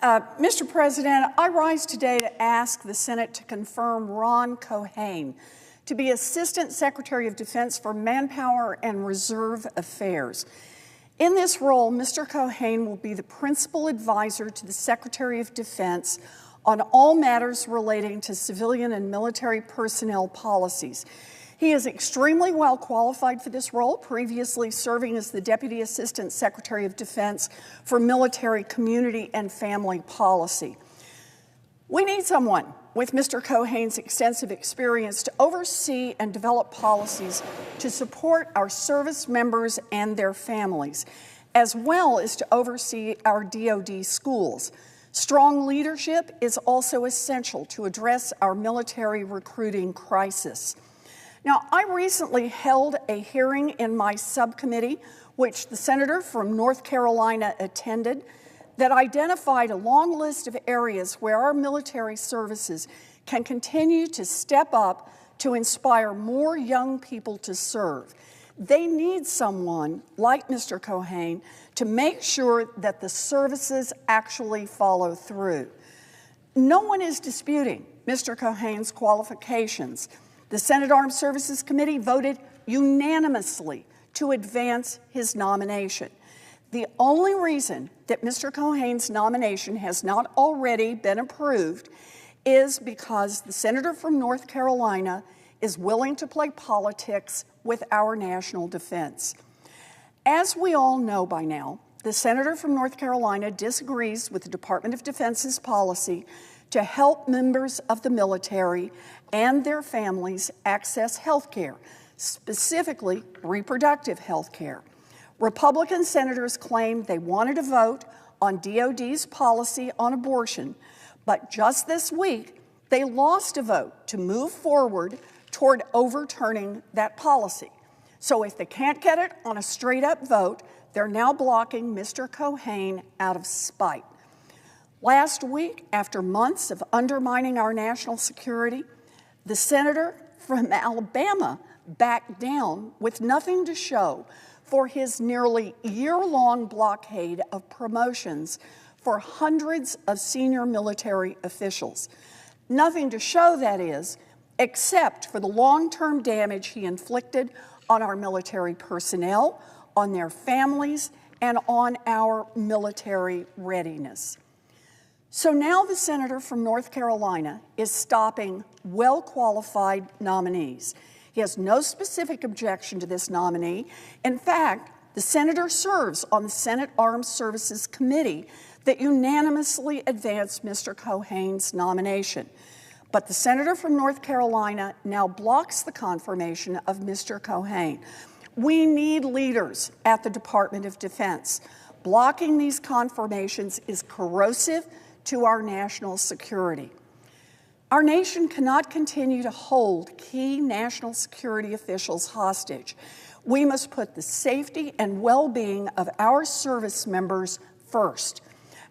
Mr. President, I rise today to ask the Senate to confirm Ron Cohane to be Assistant Secretary of Defense for Manpower and Reserve Affairs. In this role, Mr. Cohane will be the principal advisor to the Secretary of Defense on all matters relating to civilian and military personnel policies. He is extremely well qualified for this role, previously serving as the Deputy Assistant Secretary of Defense for Military, Community, and Family Policy. We need someone with Mr. Cohane's extensive experience to oversee and develop policies to support our service members and their families, as well as to oversee our DoD schools. Strong leadership is also essential to address our military recruiting crisis. Now, I recently held a hearing in my subcommittee, which the senator from North Carolina attended, that identified a long list of areas where our military services can continue to step up to inspire more young people to serve. They need someone like Mr. Cohane to make sure that the services actually follow through. No one is disputing Mr. Cohane's qualifications. The Senate Armed Services Committee voted unanimously to advance his nomination. The only reason that Mr. Cohane's nomination has not already been approved is because the senator from North Carolina is willing to play politics with our national defense. As we all know by now, the senator from North Carolina disagrees with the Department of Defense's policy to help members of the military and their families access health care, specifically reproductive health care. Republican senators claimed they wanted to vote on DoD's policy on abortion, but just this week, they lost a vote to move forward toward overturning that policy. So if they can't get it on a straight-up vote, they're now blocking Mr. Cohane out of spite. Last week, after months of undermining our national security, the senator from Alabama backed down with nothing to show for his nearly year-long blockade of promotions for hundreds of senior military officials. Nothing to show, that is, except for the long-term damage he inflicted on our military personnel, on their families, and on our military readiness. So now the senator from North Carolina is stopping well-qualified nominees. He has no specific objection to this nominee. In fact, the senator serves on the Senate Armed Services Committee that unanimously advanced Mr. Cohane's nomination. But the senator from North Carolina now blocks the confirmation of Mr. Cohane. We need leaders at the Department of Defense. Blocking these confirmations is corrosive to our national security. Our nation cannot continue to hold key national security officials hostage. We must put the safety and well-being of our service members first.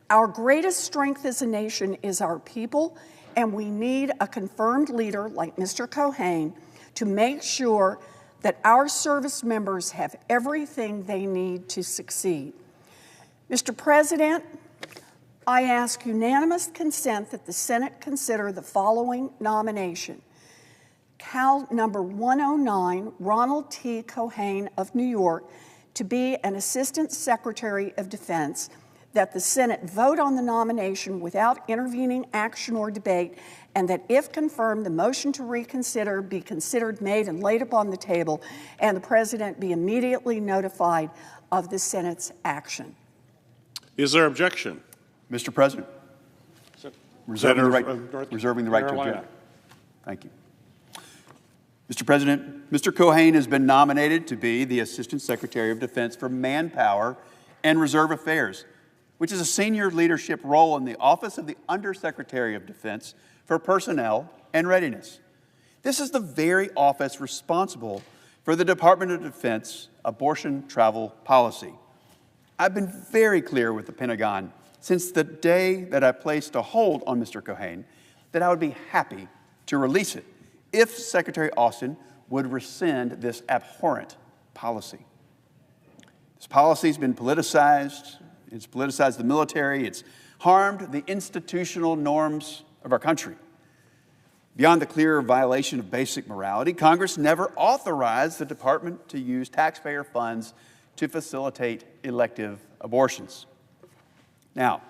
Our greatest strength as a nation is our people, and we need a confirmed leader like Mr. Cohane to make sure that our service members have everything they need to succeed. Mr. President, I ask unanimous consent that the Senate consider the following nomination. Cal number 109, Ronald T. Cohane of New York, to be an Assistant Secretary of Defense, that the Senate vote on the nomination without intervening action or debate, and that if confirmed, the motion to reconsider be considered, made, and laid upon the table, and the President be immediately notified of the Senate's action. Is there objection? Mr. President, reserving the right to object. Thank you. Mr. President, Mr. Cohane has been nominated to be the Assistant Secretary of Defense for Manpower and Reserve Affairs, which is a senior leadership role in the Office of the Undersecretary of Defense for Personnel and Readiness. This is the very office responsible for the Department of Defense abortion travel policy. I've been very clear with the Pentagon since the day that I placed a hold on Mr. Cohane that I would be happy to release it if Secretary Austin would rescind this abhorrent policy. This policy has been politicized. It's politicized the military. It's harmed the institutional norms of our country. Beyond the clear violation of basic morality, Congress never authorized the department to use taxpayer funds to facilitate elective abortions. Now,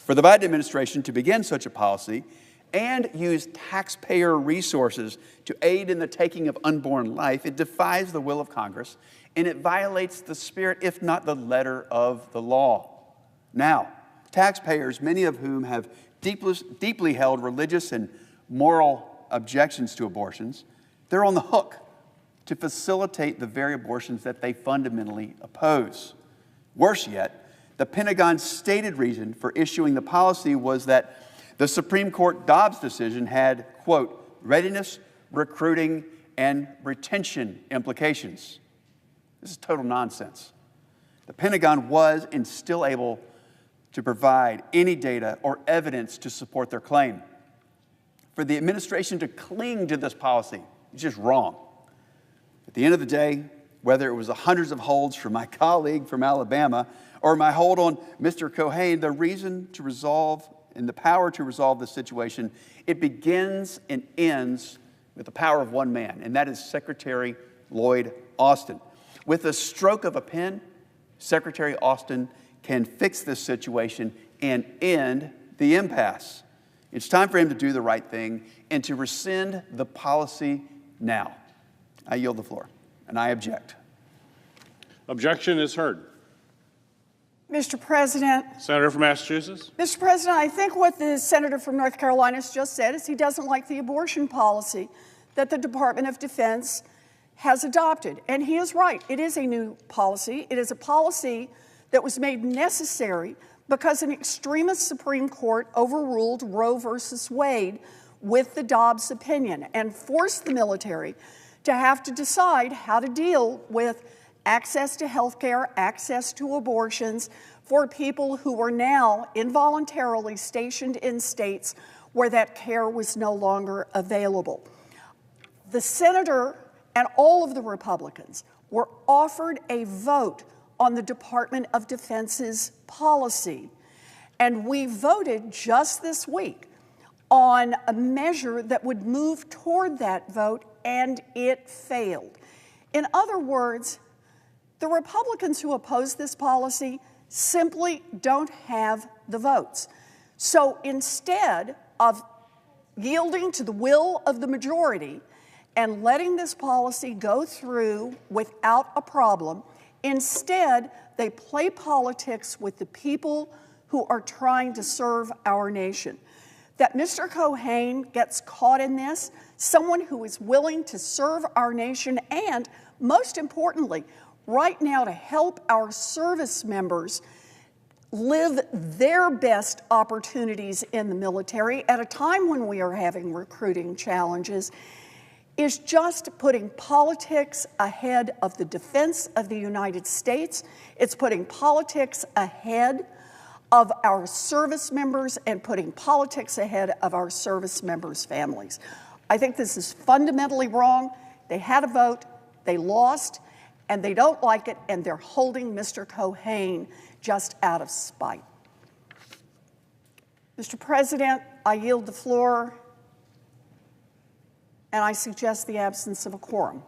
for the Biden administration to begin such a policy and use taxpayer resources to aid in the taking of unborn life, it defies the will of Congress, and it violates the spirit, if not the letter, of the law. Now, taxpayers, many of whom have deeply held religious and moral objections to abortions, they're on the hook to facilitate the very abortions that they fundamentally oppose. Worse yet, the Pentagon's stated reason for issuing the policy was that the Supreme Court Dobbs decision had, quote, readiness, recruiting, and retention implications. This is total nonsense. The Pentagon was and still able to provide any data or evidence to support their claim. For the administration to cling to this policy is just wrong. At the end of the day, whether it was the hundreds of holds from my colleague from Alabama or my hold on Mr. Cohane, the reason to resolve and the power to resolve this situation, it begins and ends with the power of one man, and that is Secretary Lloyd Austin. With a stroke of a pen, Secretary Austin can fix this situation and end the impasse. It's time for him to do the right thing and to rescind the policy now. I yield the floor, and I object. Objection is heard. Mr. President. Senator from Massachusetts. Mr. President, I think what the senator from North Carolina has just said is he doesn't like the abortion policy that the Department of Defense has adopted. And he is right. It is a new policy. It is a policy that was made necessary because an extremist Supreme Court overruled Roe versus Wade with the Dobbs opinion and forced the military to have to decide how to deal with access to health care, access to abortions for people who are now involuntarily stationed in states where that care was no longer available. The senator and all of the Republicans were offered a vote on the Department of Defense's policy, and we voted just this week on a measure that would move toward that vote, and it failed. In other words, the Republicans who oppose this policy simply don't have the votes. So instead of yielding to the will of the majority and letting this policy go through without a problem, instead they play politics with the people who are trying to serve our nation. That Mr. Cohane gets caught in this, someone who is willing to serve our nation and, most importantly, right now to help our service members live their best opportunities in the military at a time when we are having recruiting challenges, is just putting politics ahead of the defense of the United States. It's putting politics ahead of our service members and putting politics ahead of our service members' families. I think this is fundamentally wrong. They had a vote, they lost, and they don't like it, and they're holding Mr. Cohane just out of spite. Mr. President, I yield the floor, and I suggest the absence of a quorum.